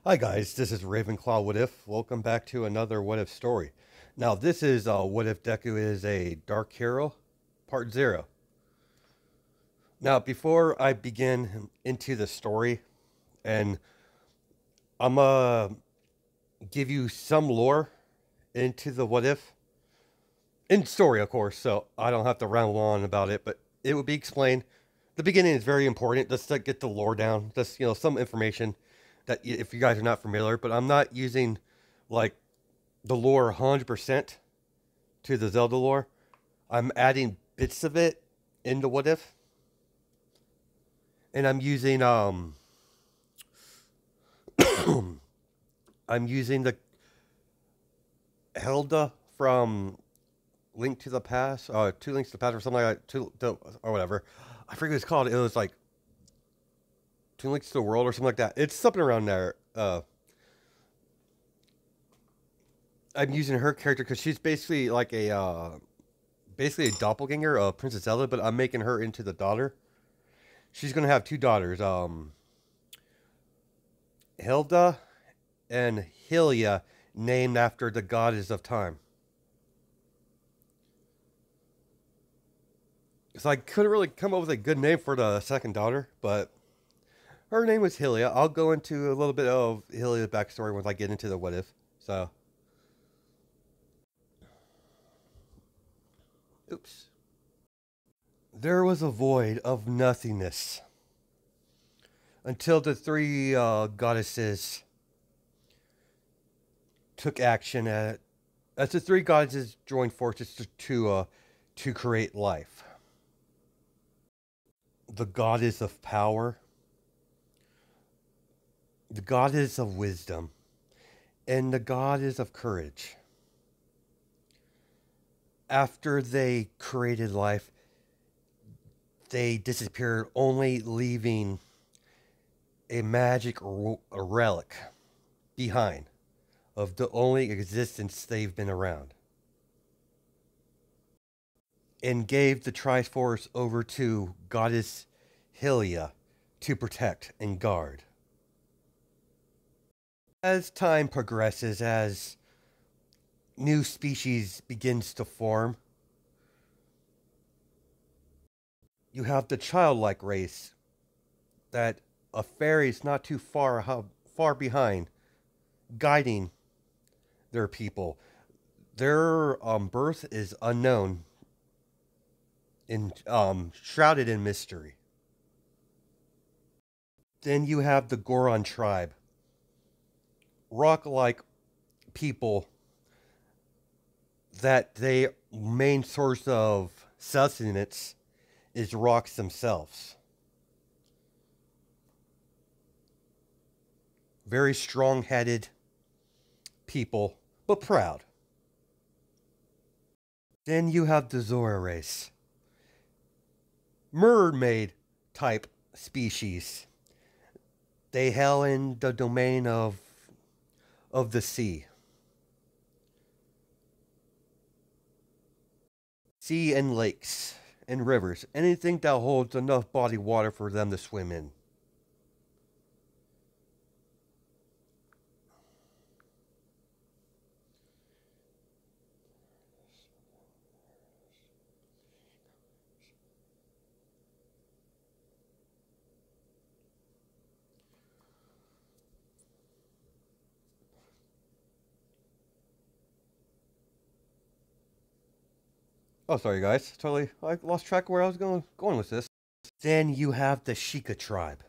Hi guys, this is Ravenclaw What If. Welcome back to another What If story. Now this is What If Deku is a Dark Hero, Part 0. Now before I begin into the story, and I'm gonna give you some lore into the What If, in story of course, so I don't have to ramble on about it, but it will be explained. The beginning is very important, just to get the lore down, just, some information that if you guys are not familiar, but I'm not using, like, the lore 100% to the Zelda lore. I'm adding bits of it into What If, and I'm using the Hilda from Link to the Past, Two Links to the Past, or something like that, or whatever. I forget what it's called. It was like Two Links to the World or something like that. It's something around there. I'm using her character because she's basically like basically a doppelganger of Princess Zelda, but I'm making her into the daughter. She's gonna have two daughters, Hilda and Hylia, named after the goddess of time. So I couldn't really come up with a good name for the second daughter, but her name was Hylia. I'll go into a little bit of Hylia's backstory once I get into the What If. So, oops. There was a void of nothingness until the three goddesses took action as the three goddesses joined forces to create life. The goddess of power, the goddess of wisdom, and the goddess of courage. After they created life, they disappeared, only leaving a magic a relic behind of the only existence they've been around, and gave the Triforce over to Goddess Hylia to protect and guard. As time progresses, as new species begins to form, you have the childlike race that a fairy's not too far behind, guiding their people. Their birth is unknown, in shrouded in mystery. Then you have the Goron tribe, rock-like people that their main source of sustenance is rocks themselves. Very strong-headed people, but proud. Then you have the Zora race, mermaid type species. They hail in the domain of the sea. Sea and lakes and rivers, anything that holds enough body water for them to swim in. Oh, sorry guys, I lost track of where I was going with this. Then you have the Sheikah tribe.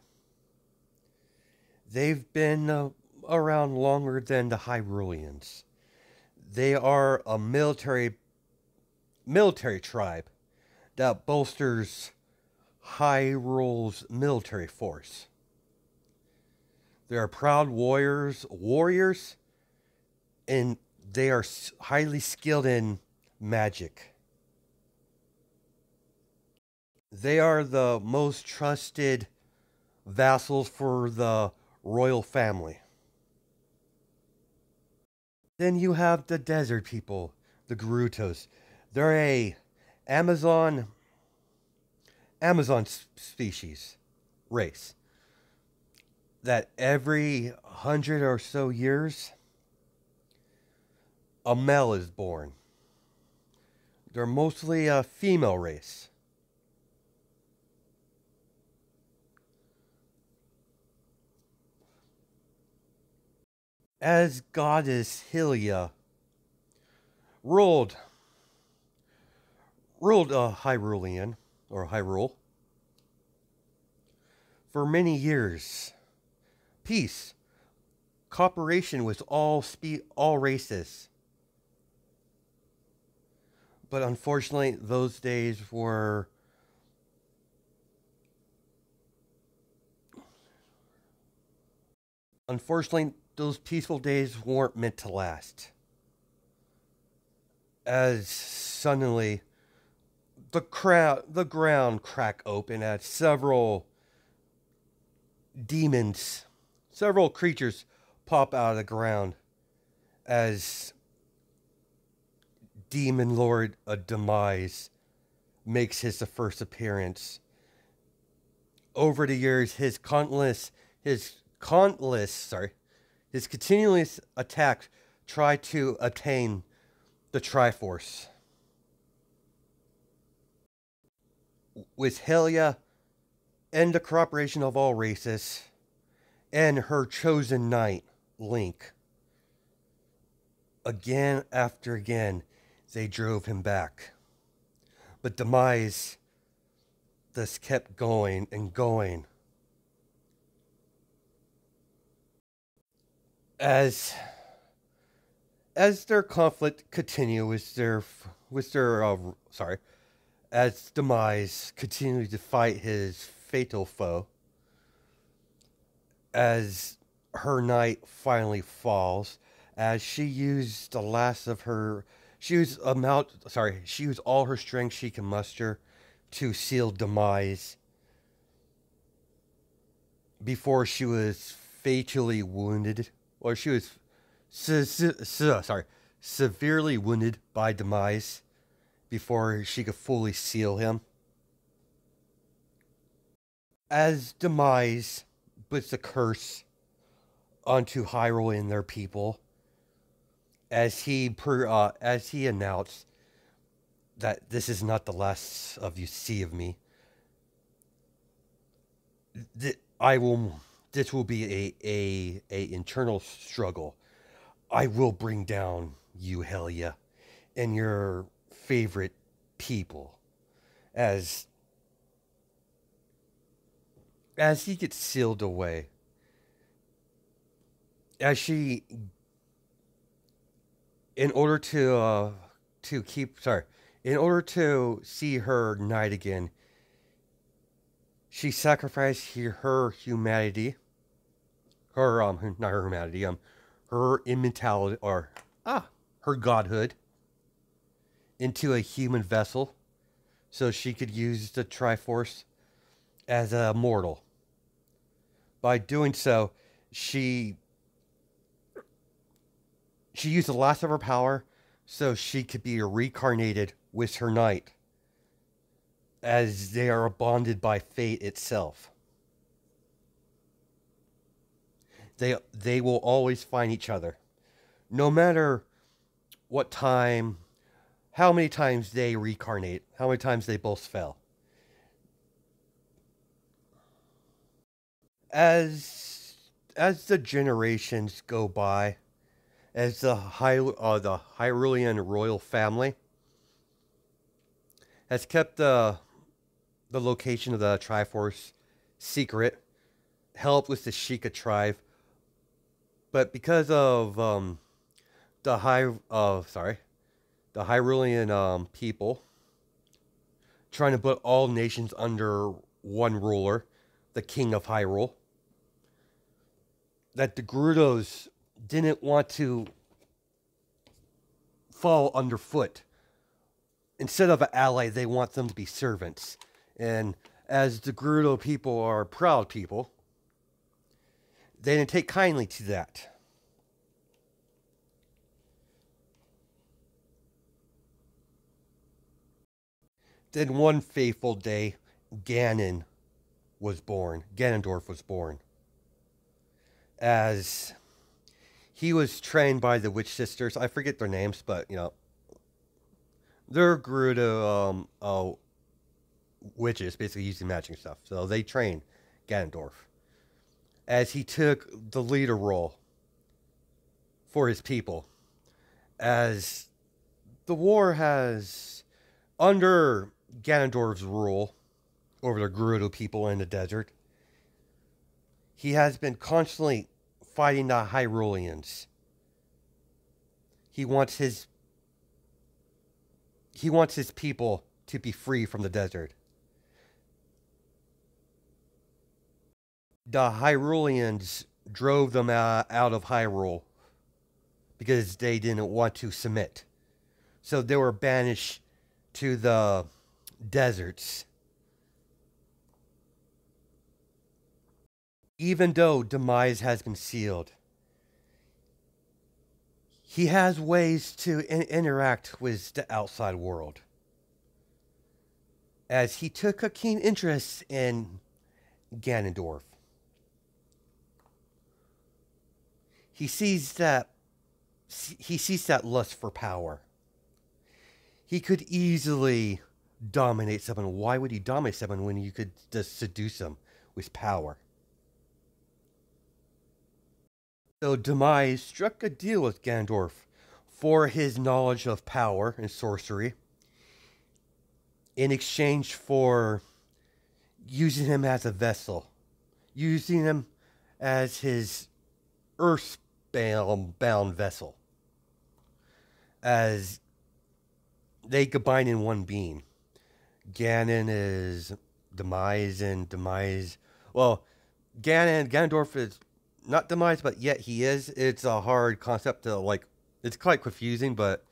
They've been around longer than the Hyruleans. They are a military tribe that bolsters Hyrule's military force. They are proud warriors, and they are highly skilled in magic. They are the most trusted vassals for the royal family. Then you have the desert people, the Gerudos. They're a Amazon Amazon species race. that every 100 or so years, a male is born. They're mostly a female race. As goddess Hylia ruled Hyrulean or Hyrule for many years. Peace, cooperation with all races. But unfortunately, those days were unfortunately those peaceful days weren't meant to last. As suddenly the ground cracked open as demons, several creatures pop out of the ground as Demon Lord Demise makes his first appearance. Over the years, his continuous attacks try to attain the Triforce. With Hylia and the cooperation of all races, and her chosen knight, Link, again after again, they drove him back. But Demise just kept going and going. As their conflict continued as Demise continued to fight his fatal foe, as her knight finally falls, as she used the last of her, she used all her strength she can muster to seal Demise before she was fatally wounded, or she was severely wounded by Demise before she could fully seal him. As Demise puts a curse onto Hyrule and their people, as he announced that this is not the last of you see of me. This will be a internal struggle. I will bring down you, Hylia, and your favorite people. As he gets sealed away, as she, in order to see her knight again, she sacrificed her humanity, not her humanity, her immortality, her godhood, into a human vessel, so she could use the Triforce as a mortal. By doing so, she used the last of her power so she could be reincarnated with her knight, as they are bonded by fate itself. They will always find each other, no matter what time, how many times they reincarnate, how many times they both fell. As the generations go by, as the Hyrulean royal family has kept the location of the Triforce secret, helped with the Sheikah tribe, but because of the Hyrulean people trying to put all nations under one ruler, the King of Hyrule, that the Gerudos didn't want to fall underfoot. Instead of an ally, they want them to be servants. And as the Gerudo people are proud people, they didn't take kindly to that. Then one fateful day, Ganondorf was born. as he was trained by the witch sisters. I forget their names, but they're Gerudo witches, basically using magic stuff. So they trained Ganondorf as he took the leader role for his people. As the war has, under Ganondorf's rule over the Gerudo people in the desert, he has been constantly fighting the Hyruleans. He wants his people to be free from the desert. The Hyruleans drove them out of Hyrule because they didn't want to submit. So they were banished to the deserts. Even though demise has been sealed, he has ways to interact with the outside world. As he took a keen interest in Ganondorf. He sees that lust for power. He could easily dominate someone. Why would he dominate someone when you could just seduce them with power? So Demise struck a deal with Ganondorf for his knowledge of power and sorcery in exchange for using him as a vessel, using him as his earthbound vessel, as they combine in one being. Ganon is Demise, and Demise, well, Ganondorf is not Demise, but yet he is. It's a hard concept to, it's quite confusing, but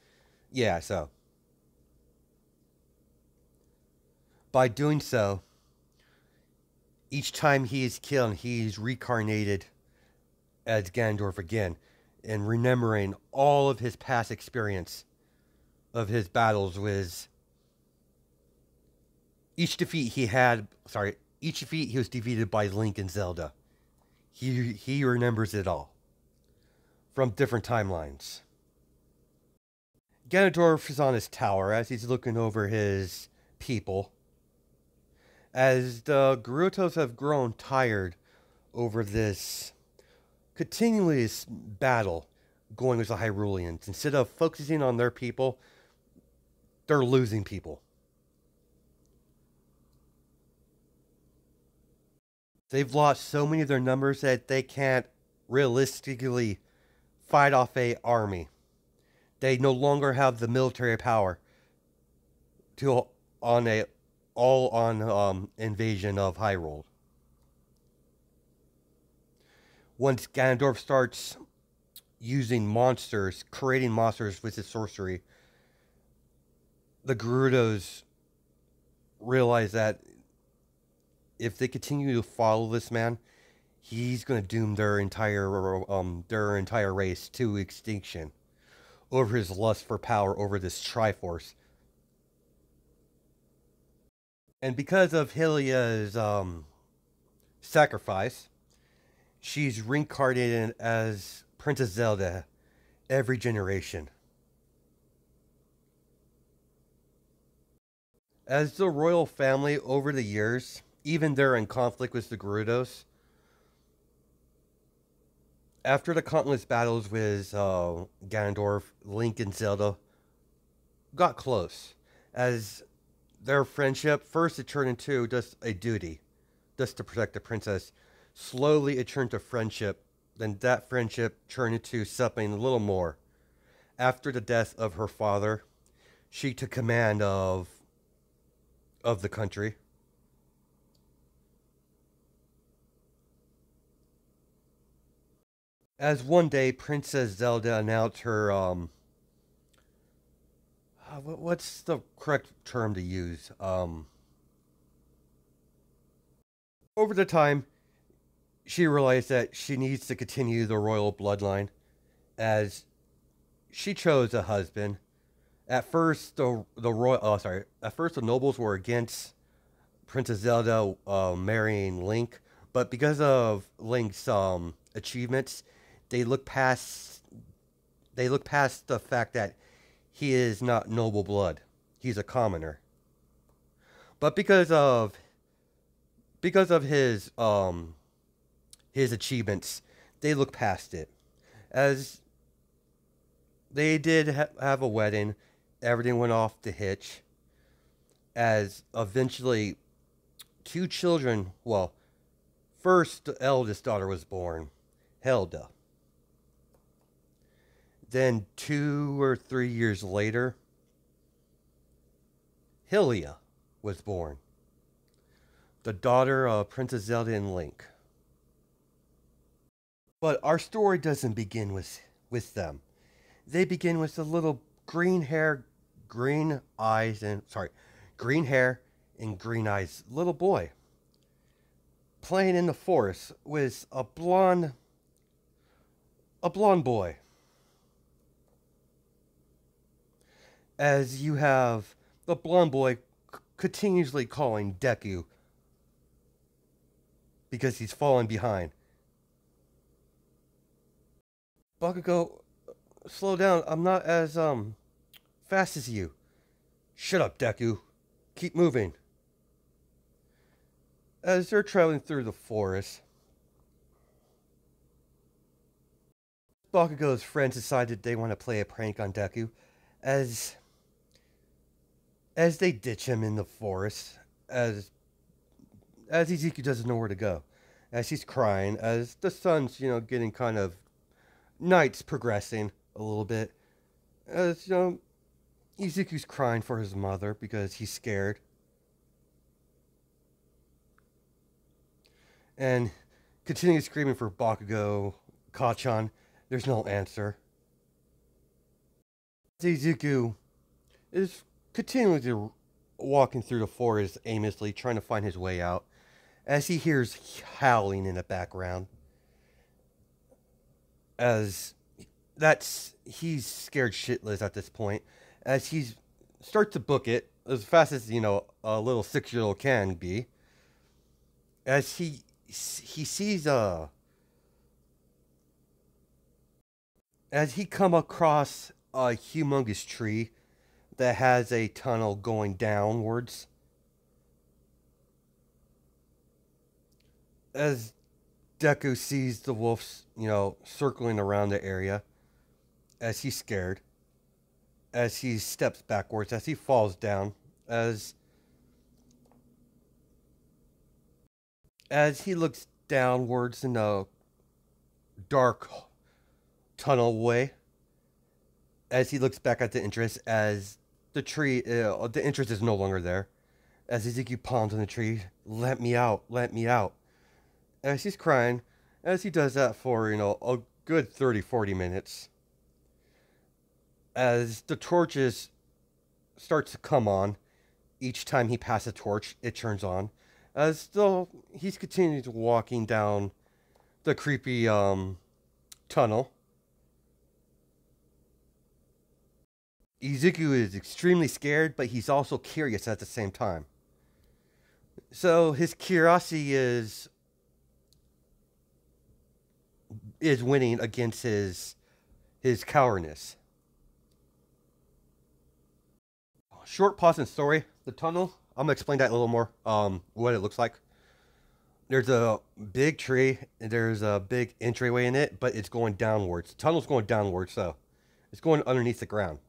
yeah, so. By doing so, each time he is killed, he's reincarnated as Ganondorf again, and remembering all of his past experience of his battles with each defeat he was defeated by Link and Zelda. He remembers it all from different timelines. Ganondorf is on his tower as he's looking over his people. As the Gerudos have grown tired over this continuous battle going with the Hyruleans. Instead of focusing on their people, they're losing people. They've lost so many of their numbers that they can't realistically fight off an army. They no longer have the military power to invasion of Hyrule. Once Ganondorf starts using monsters, creating monsters with his sorcery, the Gerudos realize that if they continue to follow this man, he's going to doom their entire race to extinction over his lust for power over this Triforce. And because of Hylia's sacrifice, she's reincarnated as Princess Zelda every generation. As the royal family over the years, even they're in conflict with the Gerudos. After the countless battles with Ganondorf, Link and Zelda got close. As their friendship, first it turned into just a duty, just to protect the princess. Slowly it turned to friendship. Then that friendship turned into something a little more. After the death of her father, she took command of the country. As one day, Princess Zelda announced her, what's the correct term to use? Over the time, she realized that she needs to continue the royal bloodline, as she chose a husband. At first, the nobles were against Princess Zelda marrying Link, But because of Link's achievements, they look past the fact that he is not noble blood. He's a commoner. But because of his achievements, they look past it. As they did have a wedding, everything went off the hitch. As eventually, two children, well, first the eldest daughter was born, Helda. Then 2 or 3 years later, Hylia was born, the daughter of Princess Zelda and Link. But our story doesn't begin with them. They begin with a little green hair, green hair and green eyes little boy playing in the forest with a blonde boy. As you have the blonde boy continuously calling Deku because he's falling behind. Bakugo, slow down. I'm not as fast as you. Shut up, Deku. Keep moving. As they're traveling through the forest, Bakugo's friends decided they want to play a prank on Deku as they ditch him in the forest as Izuku doesn't know where to go. As he's crying, as the sun's, getting kind of night's progressing a little bit. As, Izuku's crying for his mother because he's scared. And continues screaming for Bakugo, Kachan. There's no answer. Izuku is continually walking through the forest aimlessly, trying to find his way out, as he hears howling in the background. As he's scared shitless at this point, as he starts to book it as fast as a little 6-year-old can be. As he sees as he come across a humongous tree that has a tunnel going downwards. As Deku sees the wolves, circling around the area, as he's scared, as he steps backwards, as he falls down, as he looks downwards in a dark tunnel way, as he looks back at the entrance, as the entrance is no longer there, as Izuku pounds on the tree, let me out, let me out. As he's crying, as he does that for, a good 30-40 minutes. As the torches start to come on, each time he passes a torch, it turns on. As still, he's continuing walking down the creepy tunnel. Izuku is extremely scared, but he's also curious at the same time. So his curiosity is winning against his cowardice. Short pause in story. The tunnel, I'm gonna explain that a little more. What it looks like. There's a big tree, and there's a big entryway in it, but it's going downwards. The tunnel's going downwards, so it's going underneath the ground.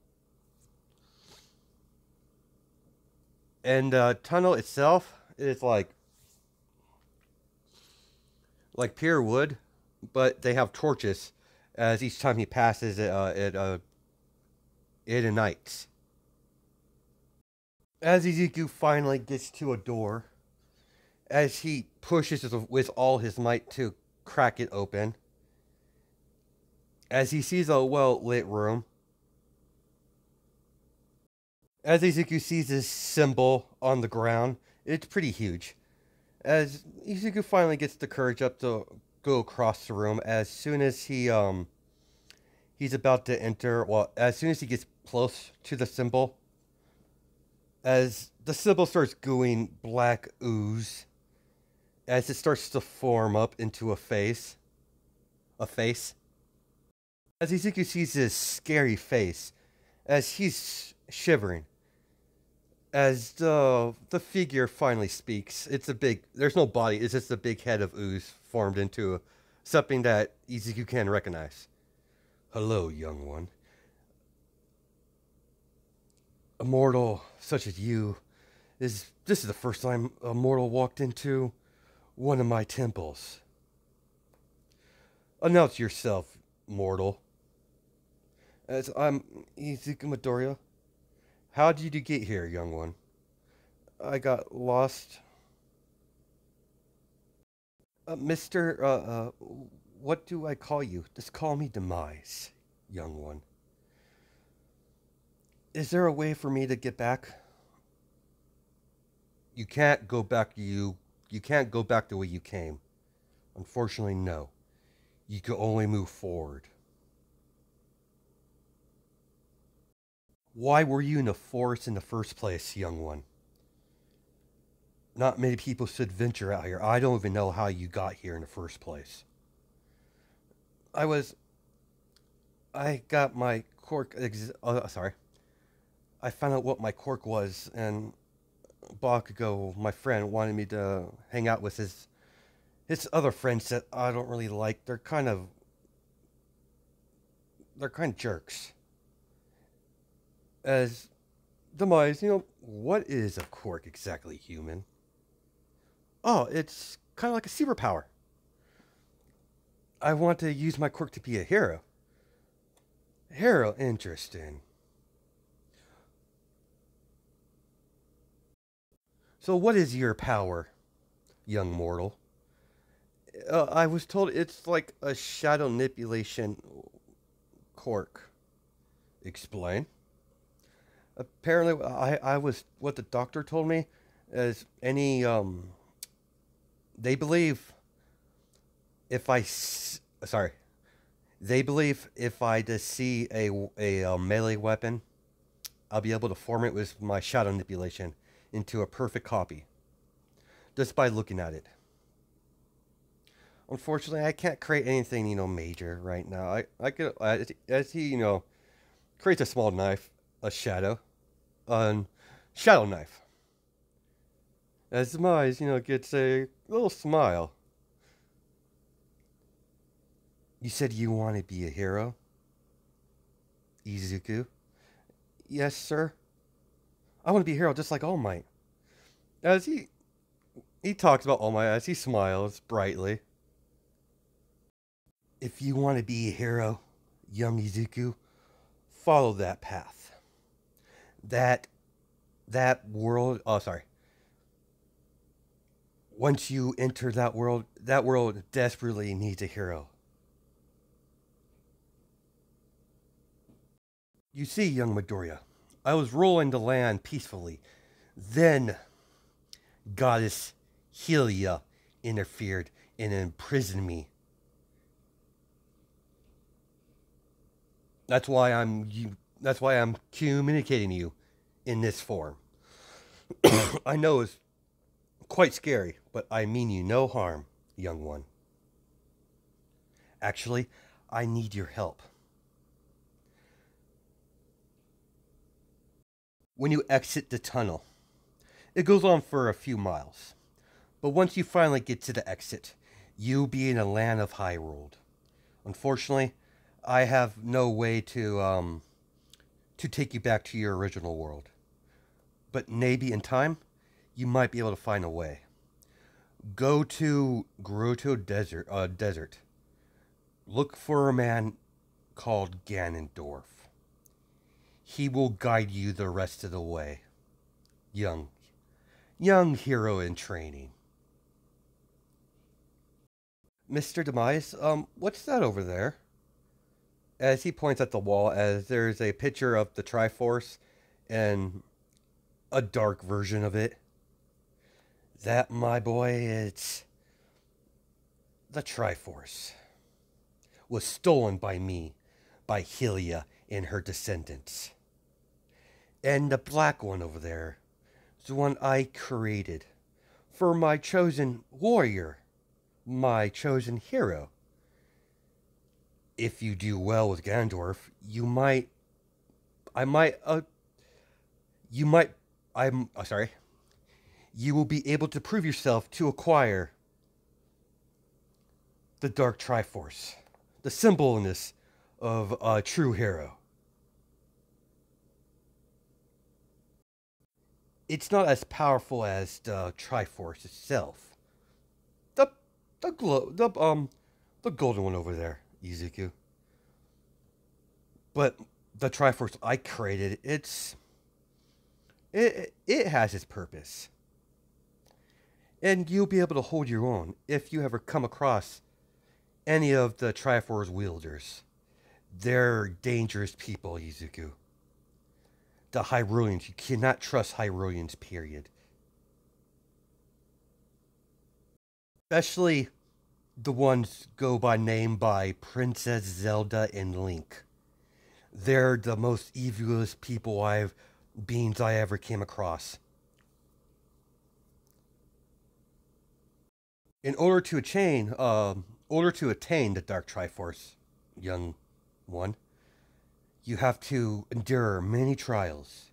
And the tunnel itself is like pure wood, but they have torches. As each time he passes, it ignites. As Izuku finally gets to a door, as he pushes with all his might to crack it open, as he sees a well-lit room, as Izuku sees this symbol on the ground, it's pretty huge. As Izuku finally gets the courage up to go across the room, as soon as he's about to enter, as soon as he gets close to the symbol, as the symbol starts gooing black ooze, as it starts to form up into a face. A face. As Izuku sees this scary face, as he's shivering, as the figure finally speaks, there's no body, it's just a big head of ooze formed into something that Izuku can recognize. Hello, young one. A mortal such as you, this is the first time a mortal walked into one of my temples. Announce yourself, mortal. As I'm Izuku Midoriya. How did you get here, young one? I got lost. What do I call you? Just call me Demise, young one. Is there a way for me to get back? You can't go back you can't go back the way you came. Unfortunately, no. You can only move forward. Why were you in the forest in the first place, young one? Not many people should venture out here. I don't even know how you got here in the first place. I got my quirk. Sorry. I found out what my quirk was, and Bakugo, my friend, wanted me to hang out with his other friends that I don't really like. They're kind of jerks. As Demise, what is a quirk exactly, human? Oh, it's kind of like a superpower. I want to use my quirk to be a hero. Hero, interesting. So what is your power, young mortal? I was told it's like a shadow manipulation quirk. Explain. Apparently, I was what the doctor told me is they believe they believe if I just see a melee weapon, I'll be able to form it with my shadow manipulation into a perfect copy just by looking at it. Unfortunately, I can't create anything major right now. I could as he creates a small knife, a shadow knife. As Demise, gets a little smile. You said you want to be a hero? Izuku? Yes, sir. I want to be a hero just like All Might. As he talks about All Might as he smiles brightly. If you want to be a hero, young Izuku, follow that path. That world, once you enter that world desperately needs a hero. You see, young Midoriya, I was rolling the land peacefully. Then, Goddess Helia interfered and imprisoned me. That's why I'm communicating to you in this form. I know it's quite scary, but I mean you no harm, young one. Actually, I need your help. When you exit the tunnel, it goes on for a few miles. But once you finally get to the exit, you'll be in a land of Hyrule. Unfortunately, I have no way to take you back to your original world. But maybe in time, you might be able to find a way. Go to Grotto Desert. Look for a man called Ganondorf. He will guide you the rest of the way. Young hero in training. Mr. Demise, what's that over there? As he points at the wall, as there's a picture of the Triforce and a dark version of it. That, my boy, it's the Triforce. Was stolen by me, by Helia and her descendants. And the black one over there is the one I created for my chosen warrior, my chosen hero. If you do well with Ganondorf, I might, you might, I'm sorry, you will be able to prove yourself to acquire the Dark Triforce, the symbolness of a true hero. It's not as powerful as the Triforce itself. The the golden one over there, Izuku. But the Triforce I created, it has its purpose. And you'll be able to hold your own if you ever come across any of the Triforce wielders. They're dangerous people, Izuku. The Hyruleans, you cannot trust Hyruleans, period. Especially the ones go by name by Princess Zelda and Link. They're the most evilest beings I ever came across. In order to attain the Dark Triforce, young one, you have to endure many trials.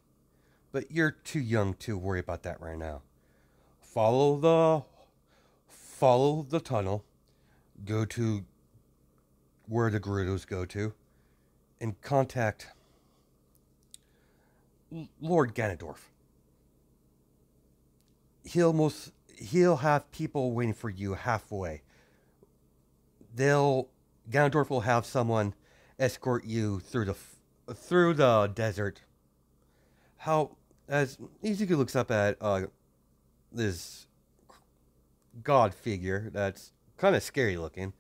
But you're too young to worry about that right now. Follow the tunnel, go to where the Gerudos go to, and contact Lord Ganondorf. He'll have people waiting for you halfway. Ganondorf will have someone escort you through the desert. As Izuku looks up at this god figure that's kind of scary looking,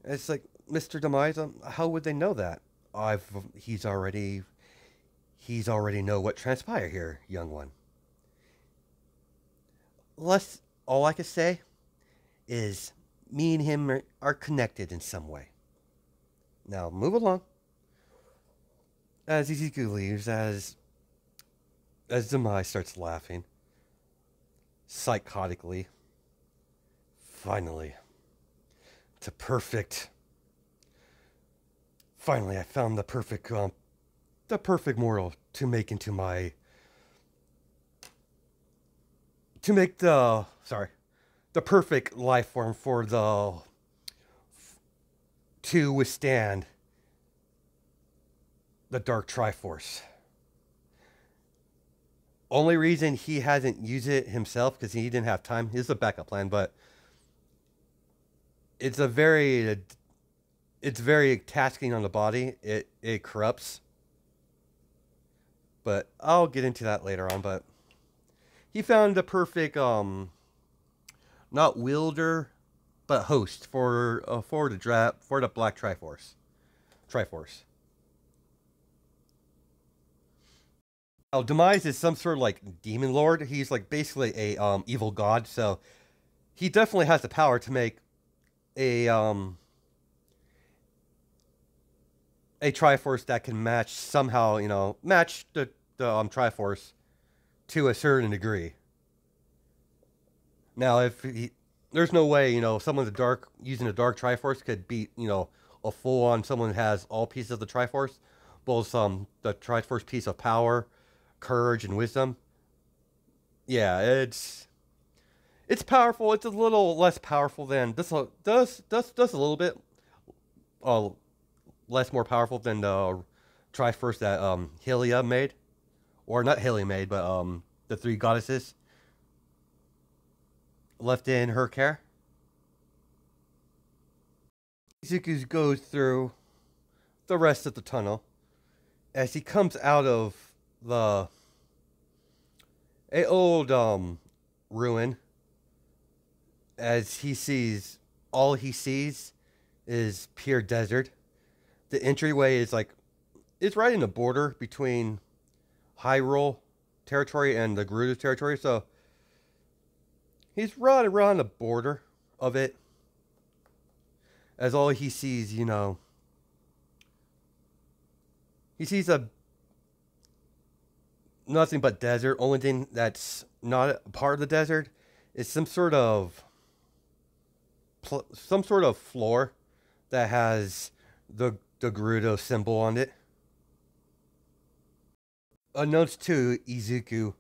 it's like, Mr. Demise, how would they know that? He's already know what transpired here, young one. All I can say is me and him are connected in some way. Now move along. As Izuku leaves, as Demise starts laughing psychotically. Finally, I found the perfect mortal to make into my the perfect life form to withstand the Dark Triforce. Only reason he hasn't used it himself because he didn't have time. It's a backup plan, but it's very tasking on the body. It corrupts. But I'll get into that later on. But he found the perfect not wielder, but host for the Black Triforce. Now, Demise is some sort of like demon lord. He's like basically a evil god, so he definitely has the power to make a Triforce that can match somehow, match the Triforce to a certain degree. Now, there's no way, using the Dark Triforce could beat, a full-on someone who has all pieces of the Triforce, both the Triforce piece of power, courage, and wisdom. Yeah, it's powerful. It's a little less powerful than just a little bit less more powerful than the Triforce that Hylia made, or not Hylia made, but the three goddesses left in her care. Izuku goes through the rest of the tunnel as he comes out of a old ruin. As all he sees is pure desert. The entryway is right in the border between Hyrule territory and the Gerudo territory, so he's right around the border of it. As all he sees, he sees nothing but desert. Only thing that's not a part of the desert It's some sort of floor that has the Gerudo symbol on it. Unknowns to Izuku,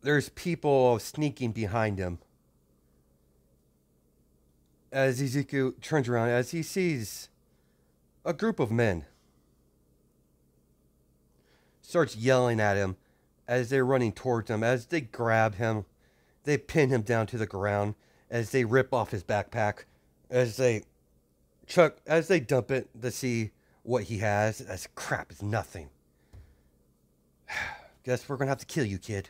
there's people sneaking behind him. As Izuku turns around, as he sees a group of men, starts yelling at him as they're running towards him. As they grab him, they pin him down to the ground. As they rip off his backpack, as they dump it to see what he has. As crap is nothing. Guess we're gonna have to kill you, kid.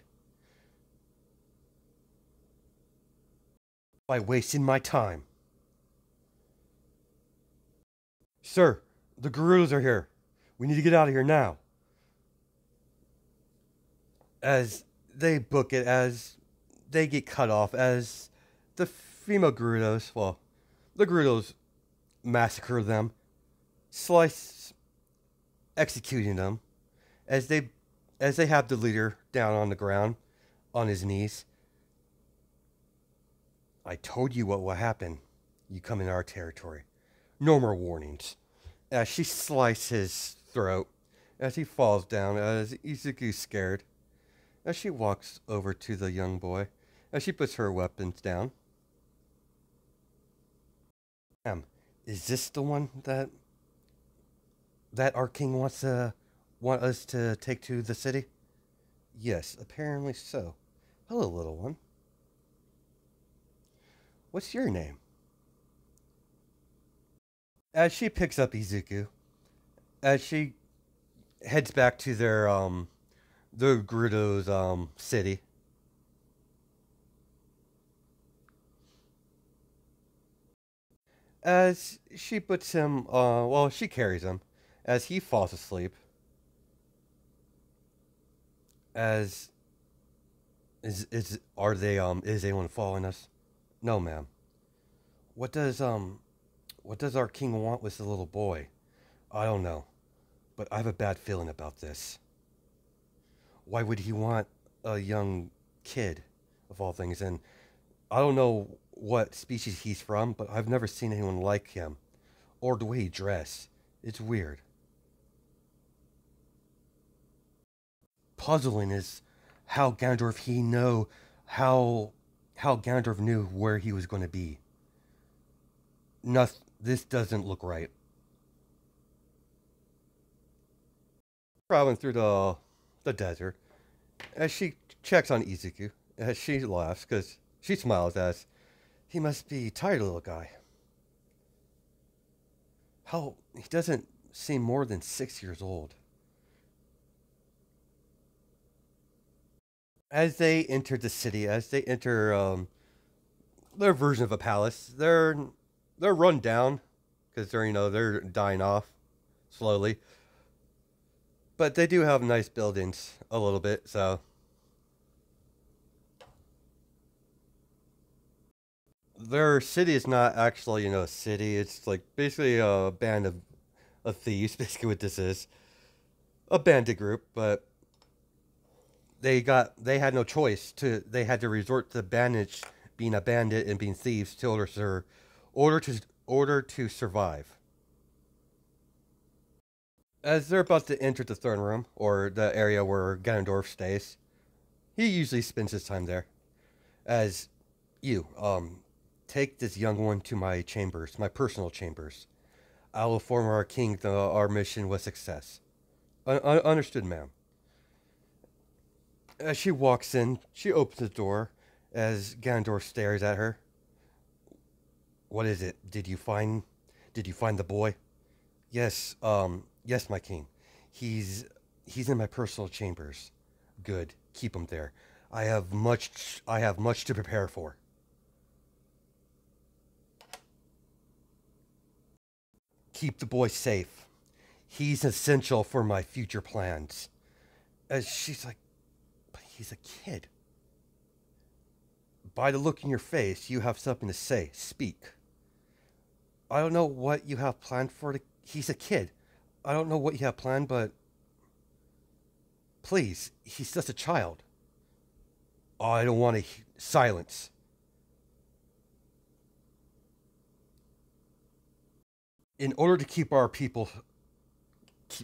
By wasting my time. Sir, the Gerudos are here. We need to get out of here now. As they book it, as they get cut off, as the female Gerudos, well, the Gerudos massacre them, executing them, as they have the leader down on the ground, on his knees. I told you what will happen. You come into our territory. No more warnings. As she slices his throat, as he falls down, as Izuku's scared, as she walks over to the young boy, as she puts her weapons down. Is this the one that our king want us to take to the city? Yes, apparently so. Hello, little one. What's your name? As she picks up Izuku, as she heads back to the Gerudo's city. As she puts him, she carries him as he falls asleep. As is anyone following us? No, ma'am. What does our king want with the little boy? I don't know, but I have a bad feeling about this. Why would he want a young kid, of all things? And I don't know what species he's from, but I've never seen anyone like him, or the way he dress. It's weird. Puzzling is how Ganondorf knew where he was going to be. This doesn't look right. Traveling through the desert, as she checks on Izuku, as she laughs because she smiles as he must be tired, little guy. He doesn't seem more than 6 years old. As they enter the city, as they enter their version of a palace, they're run down because they're dying off slowly. But they do have nice buildings a little bit, so their city is not actually a city. It's like basically a band of thieves. Basically, what this is, a bandit group, but they had no choice they had to resort to being a bandit and being thieves in order to survive. As they're about to enter the throne room, or the area where Ganondorf stays, he usually spends his time there. As you take this young one to my chambers, my personal chambers. I will inform our king that our mission was success. Understood, ma'am. As she walks in, she opens the door as Ganondorf stares at her. What is it? Did you find the boy? Yes, yes, my king. He's in my personal chambers. Good. Keep him there. I have much to prepare for. Keep the boy safe. He's essential for my future plans. As she's like, but he's a kid. By the look in your face, you have something to say. Speak. I don't know what you have planned for he's a kid. I don't know what you have planned, but please, he's just a child. I don't want to silence. In order to keep our people,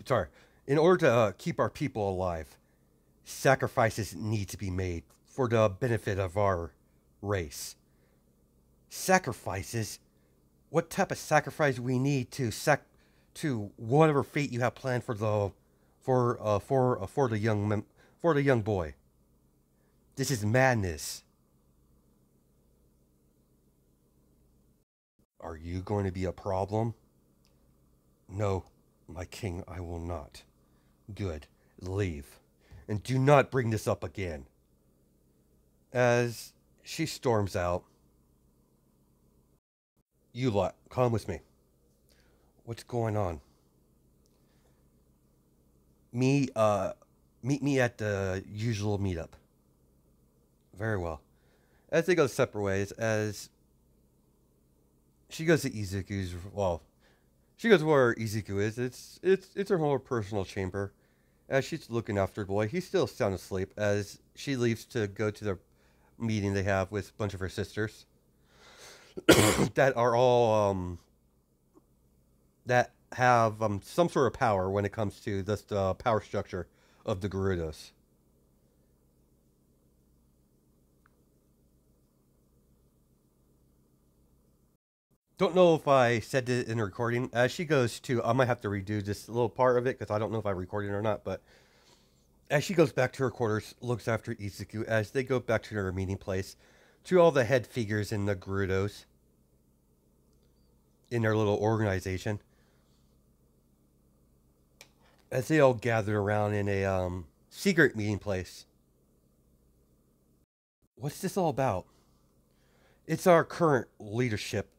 sorry, in order to keep our people alive, sacrifices need to be made for the benefit of our race. Sacrifices? What type of sacrifice we need to whatever fate you have planned for the young boy? This is madness. Are you going to be a problem? No, my king, I will not. Good. Leave. And do not bring this up again. As she storms out, you lot, come with me. What's going on? Meet me at the usual meetup. Very well. As they go separate ways, as she goes to Izuku's, well, she goes where Izuku is. It's her whole personal chamber. As she's looking after the boy, he's still sound asleep. As she leaves to go to the meeting they have with a bunch of her sisters, that are all that have some sort of power when it comes to this power structure of the Gerudos. Don't know if I said it in the recording. As she goes to, I might have to redo this little part of it because I don't know if I recorded it or not. But as she goes back to her quarters, looks after Izuku as they go back to their meeting place, to all the head figures in the Gerudos in their little organization, as they all gather around in a secret meeting place. What's this all about? It's our current leadership,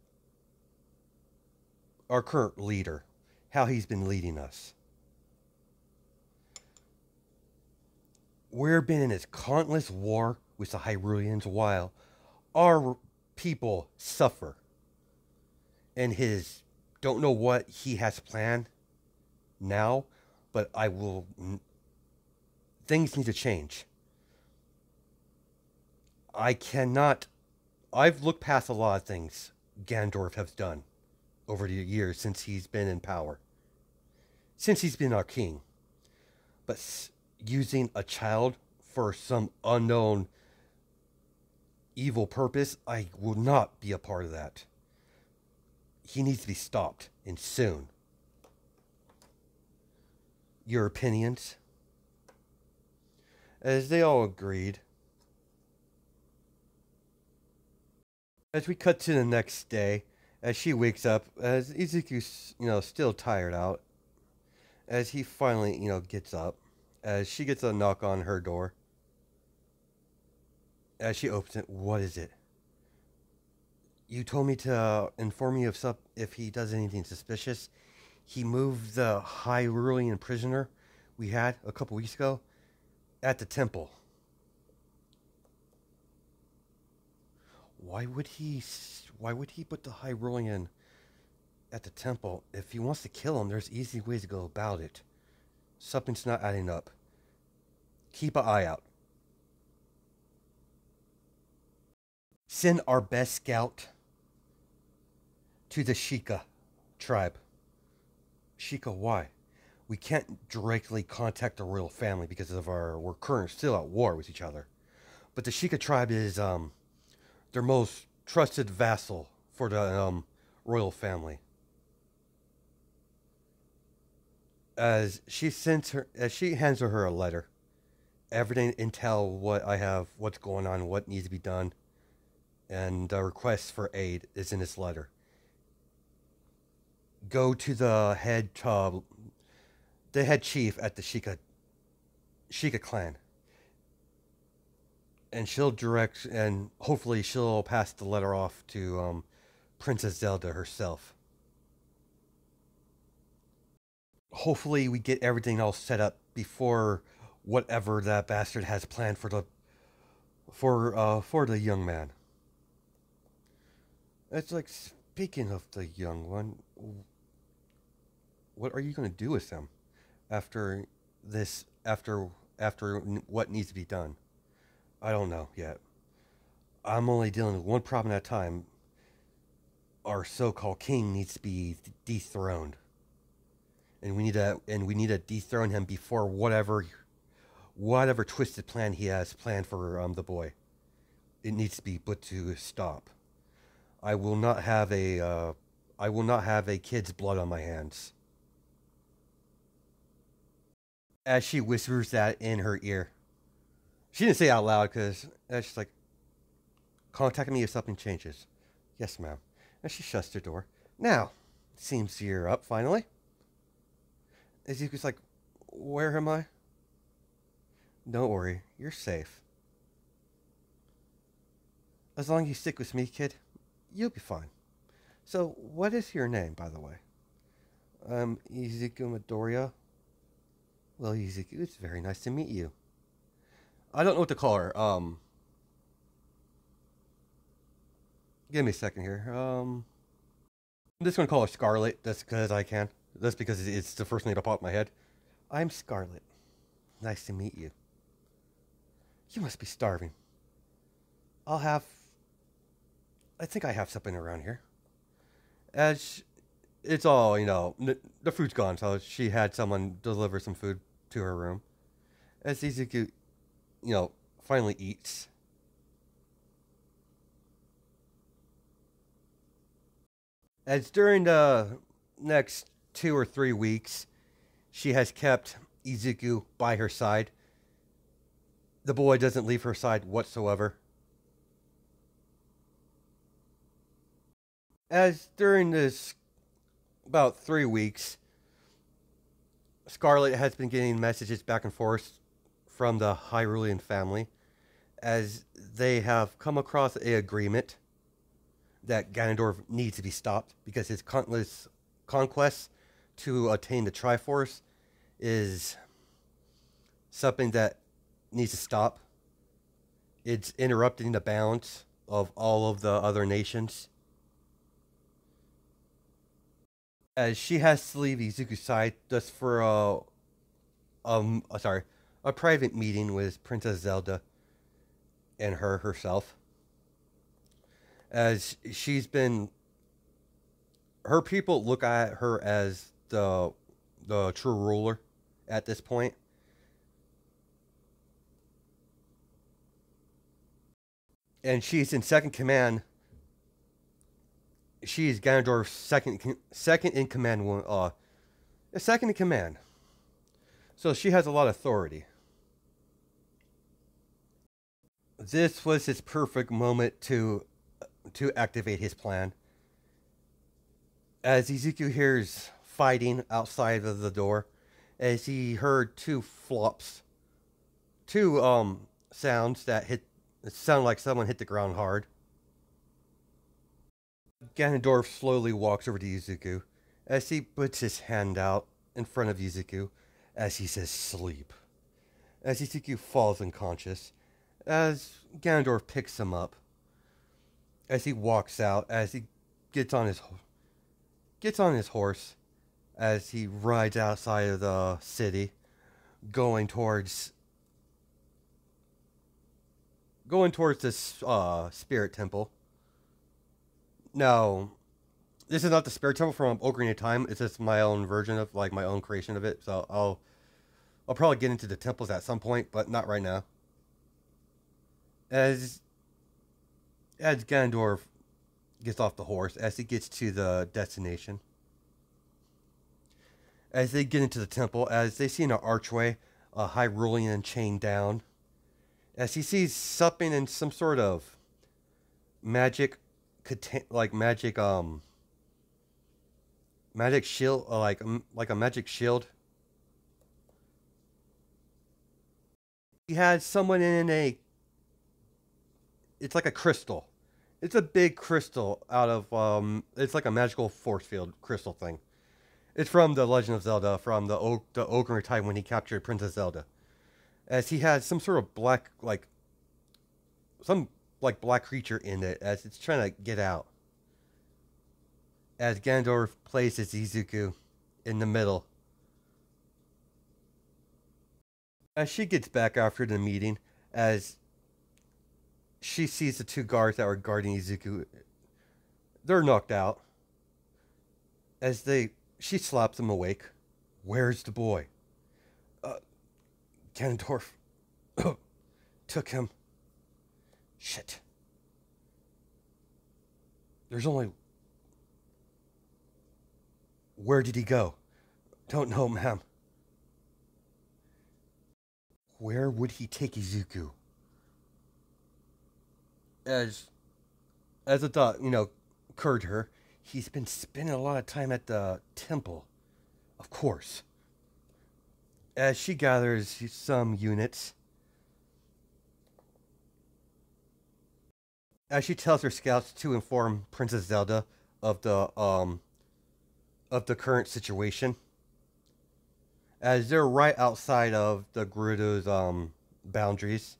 our current leader, how he's been leading us. We've been in this countless war with the Hyruleans while our people suffer. And his don't know what he has planned now, but I will. Things need to change. I cannot. I've looked past a lot of things Gandorf has done over the years since he's been in power, since he's been our king. But using a child for some unknown evil purpose, I will not be a part of that. He needs to be stopped, and soon. Your opinions? As they all agreed. As we cut to the next day, as she wakes up, as Izuku's, still tired out, as he finally, gets up, as she gets a knock on her door. As she opens it, what is it? You told me to inform you if he does anything suspicious. He moved the Hyrulean prisoner we had a couple weeks ago at the temple. Why would he put the Hyrulean at the temple? If he wants to kill him, there's easy ways to go about it. Something's not adding up. Keep an eye out. Send our best scout to the Sheikah tribe. Sheikah, why? We can't directly contact the royal family because of we're currently still at war with each other. But the Sheikah tribe is their most trusted vassal for the royal family. As she hands her a letter, everything intel what's going on, what needs to be done, and the request for aid is in this letter. Go to the head chief at the Sheikah clan, and she'll direct, and hopefully she'll pass the letter off to Princess Zelda herself. Hopefully we get everything all set up before whatever that bastard has planned for the young man. It's like, speaking of the young one, what are you going to do with him after this? After what needs to be done? I don't know yet. I'm only dealing with one problem at a time. Our so-called king needs to be dethroned, and we need to dethrone him before whatever twisted plan he has planned for the boy. It needs to be put to stop. I will not have a kid's blood on my hands. As she whispers that in her ear, she didn't say it out loud because she's like, "Contact me if something changes." Yes, ma'am. And she shuts the door. Now, seems you're up finally. Ezekiel's like, "Where am I?" Don't worry, you're safe. As long as you stick with me, kid, you'll be fine. So, what is your name, by the way? Ezekiel Midoriya. Well, Ezekiel, it's very nice to meet you. I don't know what to call her. Give me a second here. I'm just gonna call her Scarlet. That's because I can. That's because it's the first name that popped in my head. I'm Scarlet. Nice to meet you. You must be starving. I'll have. I think I have something around here. As it's all, the food's gone, so she had someone deliver some food to her room. As Ezekiel, finally eats. As during the next 2 or 3 weeks, she has kept Izuku by her side. The boy doesn't leave her side whatsoever. As during this about 3 weeks, Scarlet has been getting messages back and forth from the Hyrulean family as they have come across a agreement that Ganondorf needs to be stopped because his countless conquests to attain the Triforce is something that needs to stop. It's interrupting the balance of all of the other nations. As she has to leave Izuku's side just for a private meeting with Princess Zelda and herself. As her people look at her as the true ruler at this point. And she's in second command. She's Ganondorf's second in command. Second in command. So she has a lot of authority. This was his perfect moment to activate his plan. As Ezekiel hears fighting outside of the door, as he heard two flops, two sounds that sound like someone hit the ground hard. Ganondorf slowly walks over to Izuku as he puts his hand out in front of Izuku as he says sleep. As Izuku falls unconscious, as Ganondorf picks him up, as he walks out, as he gets on his horse, as he rides outside of the city, going towards this spirit temple. Now, this is not the spirit temple from Ocarina of Time. It's just my own version of my own creation of it. So I'll probably get into the temples at some point, but not right now. As Ganondorf gets off the horse, as he gets to the destination, as they get into the temple, as they see in an archway a Hyrulean chained down, as he sees something in some sort of magic magic shield, like a magic shield. He had someone it's like a crystal. It's a big crystal out of it's like a magical force field crystal thing. It's from the Legend of Zelda, from the Ocarina of Time when he captured Princess Zelda. As he had some sort of black black creature in it as it's trying to get out. As Ganondorf places Izuku in the middle. As she gets back after the meeting, as she sees the two guards that were guarding Izuku. They're knocked out. She slaps them awake. Where's the boy? Uh, Ganondorf took him. Shit. There's only... Where did he go? Don't know, ma'am. Where would he take Izuku? As a thought, occurred to her, he's been spending a lot of time at the temple. Of course. As she gathers some units, as she tells her scouts to inform Princess Zelda of the current situation, as they're right outside of the Gerudo's boundaries.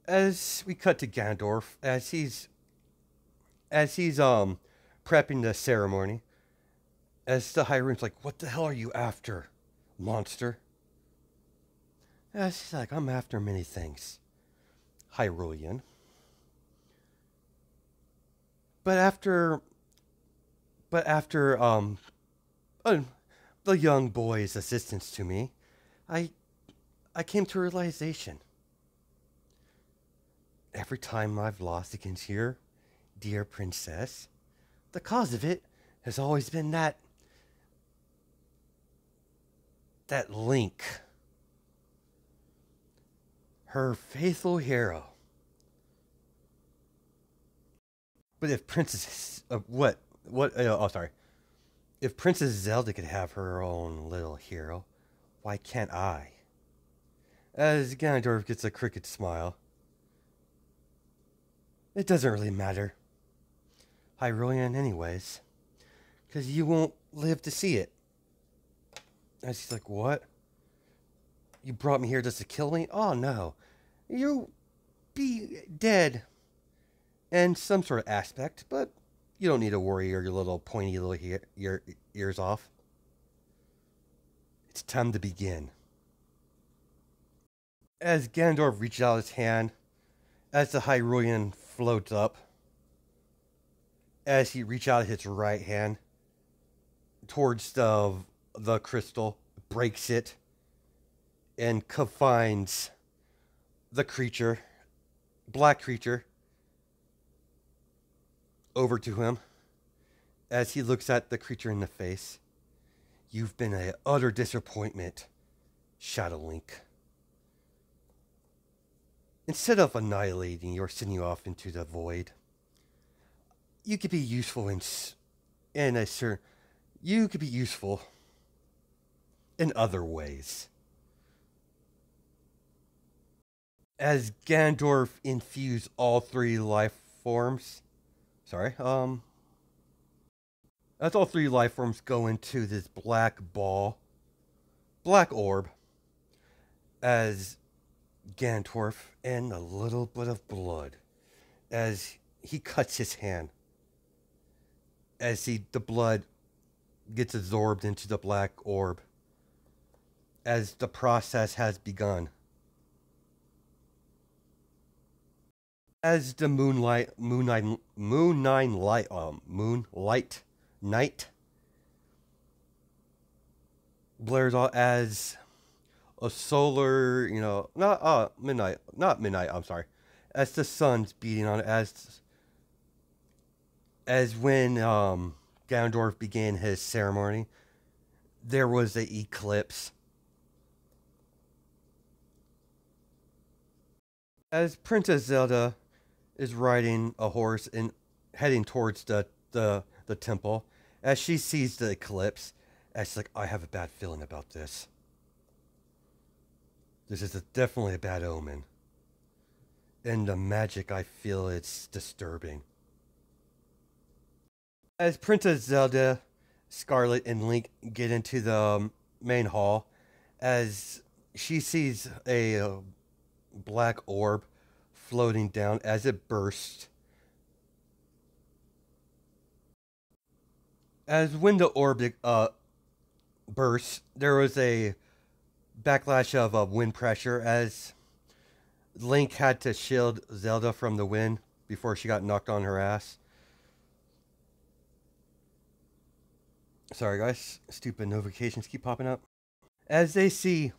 As we cut to Ganondorf, as he's prepping the ceremony, as the Hyrulean's like, "What the hell are you after, monster?" As he's like, "I'm after many things, Hyrulean. But after the young boy's assistance to me, I came to a realization. Every time I've lost against your dear princess, the cause of it has always been that Link, her faithful hero. But if if Princess Zelda could have her own little hero, why can't I?" As Ganondorf gets a crooked smile. "It doesn't really matter, Hyrulean, anyways, because you won't live to see it." And she's like, "What? You brought me here just to kill me? Oh no, you'll be dead in some sort of aspect, but you don't need to worry your little pointy little ears off. It's time to begin." As Ganondorf reaches out his hand, as the Hyrulean floats up, as he reaches out his right hand towards the crystal, breaks it, and confines the creature, black creature, over to him. As he looks at the creature in the face, "You've been an utter disappointment, Shadow Link. Instead of annihilating or sending you off into the void, you could be useful you could be useful in other ways." As Ganondorf infused all three life forms, as all three life forms go into this black orb, as Ganondorf, and a little bit of blood, as he cuts his hand, as the blood gets absorbed into the black orb, as the process has begun. As the moonlight night blares out, as a solar, not midnight, I'm sorry, as the sun's beating on it, as when Ganondorf began his ceremony, there was an eclipse. As Princess Zelda is riding a horse and heading towards the temple, as she sees the eclipse, as she's like, "I have a bad feeling about this. This is definitely a bad omen. And the magic, I feel it's disturbing." As Princess Zelda, Scarlet, and Link get into the main hall, as she sees a black orb floating down, as it bursts. As when the orb bursts, there was a backlash of wind pressure, as Link had to shield Zelda from the wind before she got knocked on her ass. Sorry, guys. Stupid notifications keep popping up. As they see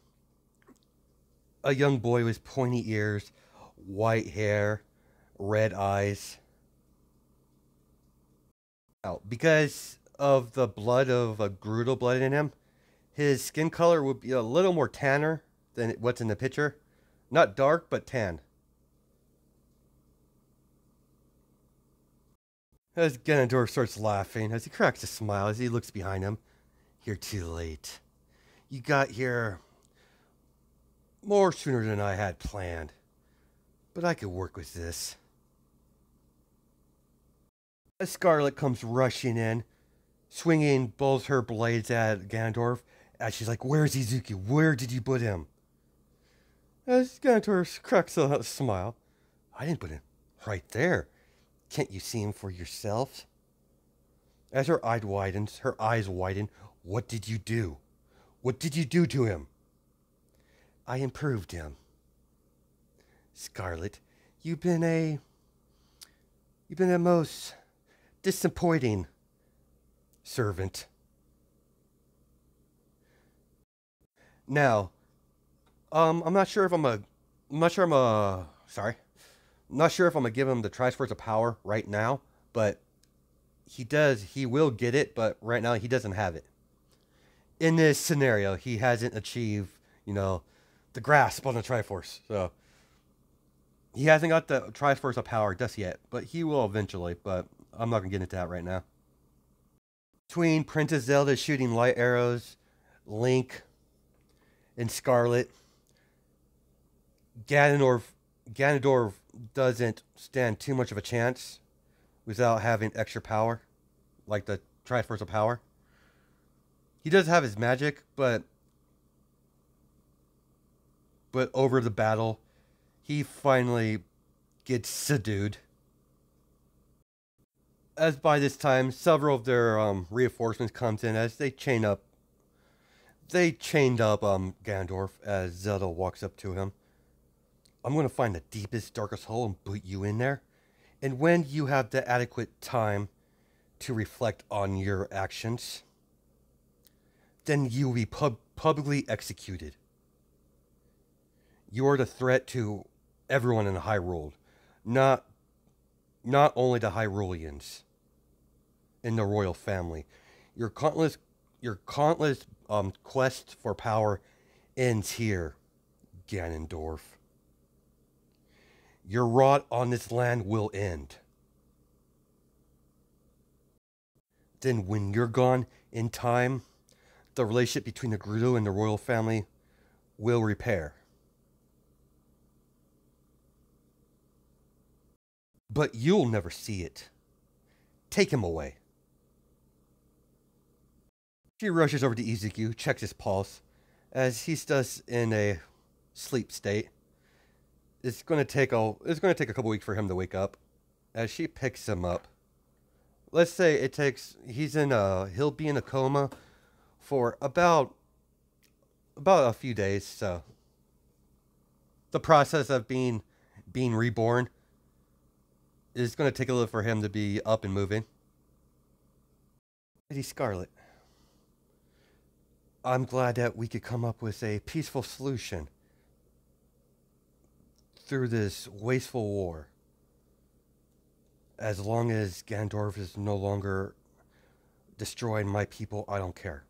a young boy with pointy ears, white hair, red eyes. Now, because of the blood of a Gerudo blood in him, his skin color would be a little more tanner than what's in the picture. Not dark, but tan. As Ganondorf starts laughing, as he cracks a smile as he looks behind him. You're too late. You got here more sooner than I had planned. But I could work with this. As Scarlet comes rushing in, swinging both her blades at Ganondorf, as she's like, "Where's Izuku? Where did you put him?" As Ganondorf cracks a smile, "I didn't put him right there. Can't you see him for yourself?" As her eyes widen, "What did you do? What did you do to him?" "I improved him." "Scarlet, you've been a most disappointing servant." Now, I'm not sure if I'm not sure if I'm gonna give him the Triforce of Power right now, but he will get it, but right now he doesn't have it. In this scenario, he hasn't achieved, the grasp on the Triforce, so he hasn't got the Triforce of Power just yet, but he will eventually, but I'm not gonna get into that right now. Between Princess Zelda shooting light arrows, Link, and Scarlet, Ganondorf doesn't stand too much of a chance without having extra power, like the Triforce of Power. He does have his magic, but over the battle, he finally gets subdued. As by this time, several of their reinforcements comes in as they chained up Ganondorf as Zelda walks up to him. "I'm going to find the deepest, darkest hole and boot you in there. And when you have the adequate time to reflect on your actions, then you will be publicly executed. You are the threat to everyone in the Hyrule, not only the Hyruleans in the royal family. Your countless quest for power ends here, Ganondorf. Your rot on this land will end. Then when you're gone in time, the relationship between the Gerudo and the royal family will repair. But you'll never see it. Take him away." She rushes over to Izuku, checks his pulse, as he does in a sleep state. It's going to take a couple weeks for him to wake up. As she picks him up, let's say he'll be in a coma for about a few days. So the process of being reborn is going to take a little for him to be up and moving. Lady Scarlet, I'm glad that we could come up with a peaceful solution through this wasteful war. As long as Ganondorf is no longer destroying my people, I don't care.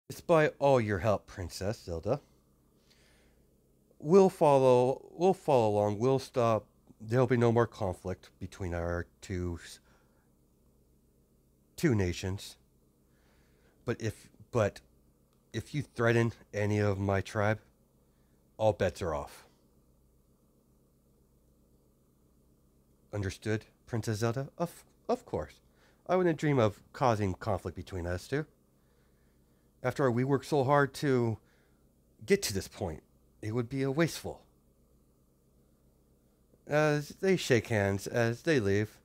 Despite all your help, Princess Zelda, we'll follow along. We'll stop. There'll be no more conflict between our two nations. But if you threaten any of my tribe, all bets are off. Understood, Princess Zelda? Of course. I wouldn't dream of causing conflict between us two. After all, we worked so hard to get to this point. It would be wasteful. As they shake hands as they leave.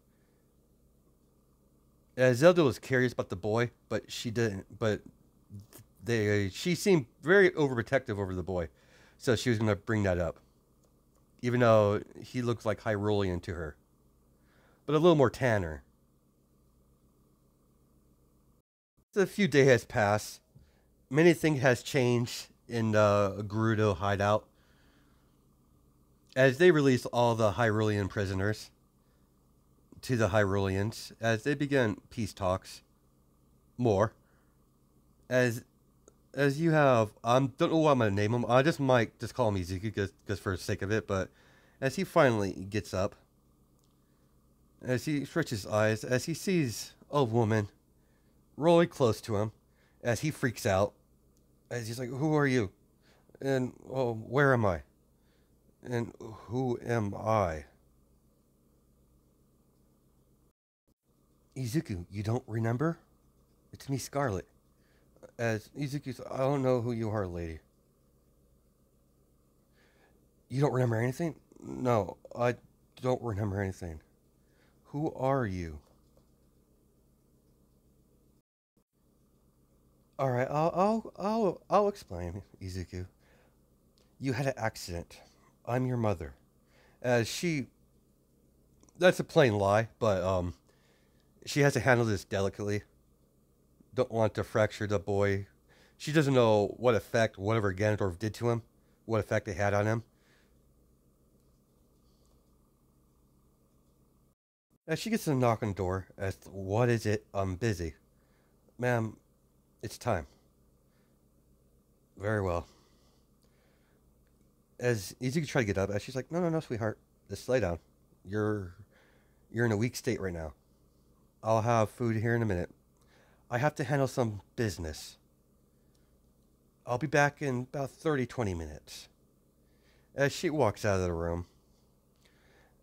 As Zelda was curious about the boy, but she didn't. But She seemed very overprotective over the boy, so she was going to bring that up, even though he looks like Hyrulean to her, but a little more tanner. A few days has passed. Many things has changed in the Gerudo hideout as they release all the Hyrulean prisoners to the Hyruleans as they begin peace talks. More as you have don't know what I'm gonna name him. I just might just call him Izuku just for the sake of it. But as he finally gets up, as he stretches his eyes, as he sees a woman really close to him, as he freaks out, as he's like, "Who are you? And oh, where am I? And who am I?" Izuku, you don't remember? It's me, Scarlet. As Izuku said, I don't know who you are, lady. You don't remember anything? No, I don't remember anything. Who are you? All right, I'll explain, Izuku. You had an accident. I'm your mother. As she, that's a plain lie, but she has to handle this delicately. Don't want to fracture the boy. She doesn't know what effect whatever Ganondorf did to him, what effect it had on him. As she gets a knock on the door, asks, "What is it? I'm busy." "Ma'am, it's time." "Very well." As Izuku tries to get up, as she's like, No, sweetheart. Just lay down. You're in a weak state right now. I'll have food here in a minute. I have to handle some business. I'll be back in about 20 minutes. As she walks out of the room,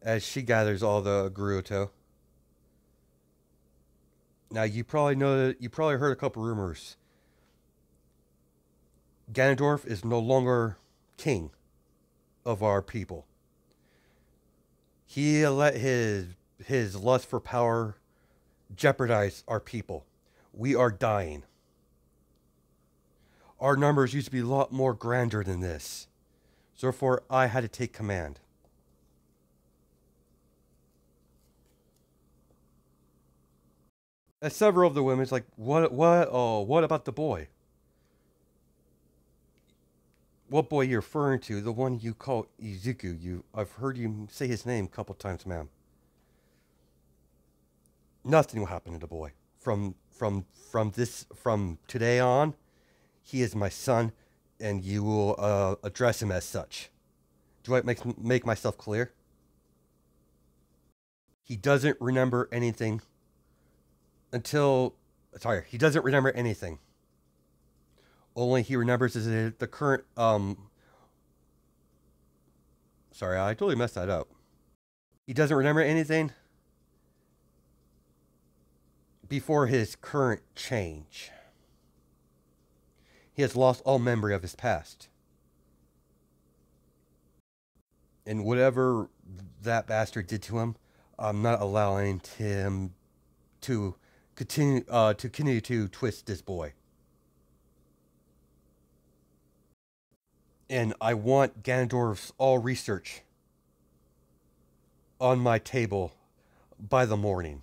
as she gathers all the Gerudo. Now you probably heard a couple rumors. Ganondorf is no longer king of our people. He let his lust for power jeopardize our people. We are dying. Our numbers used to be a lot more grander than this. So therefore, I had to take command. As several of the women's like, what about the boy? What boy you're referring to? The one you call Izuku. I've heard you say his name a couple times, ma'am. Nothing will happen to the boy. From today on, he is my son, and you will address him as such. Do I make myself clear? He doesn't remember anything he doesn't remember anything. Only he remembers is the current sorry, I totally messed that up. He doesn't remember anything before his current change. He has lost all memory of his past. And whatever that bastard did to him, I'm not allowing him to continue to twist this boy. And I want Ganondorf's all research on my table by the morning.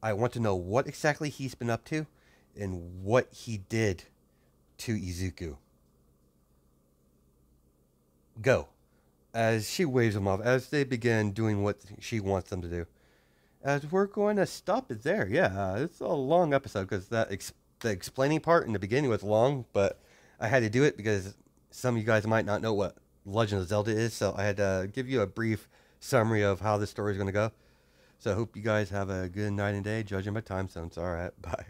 I want to know what exactly he's been up to and what he did to Izuku. Go. As she waves him off, as they begin doing what she wants them to do. As we're going to stop it there. Yeah, it's a long episode because the explaining part in the beginning was long, but I had to do it because some of you guys might not know what Legend of Zelda is, so I had to give you a brief summary of how this story is going to go. So I hope you guys have a good night and day, judging by time zones. All right, bye.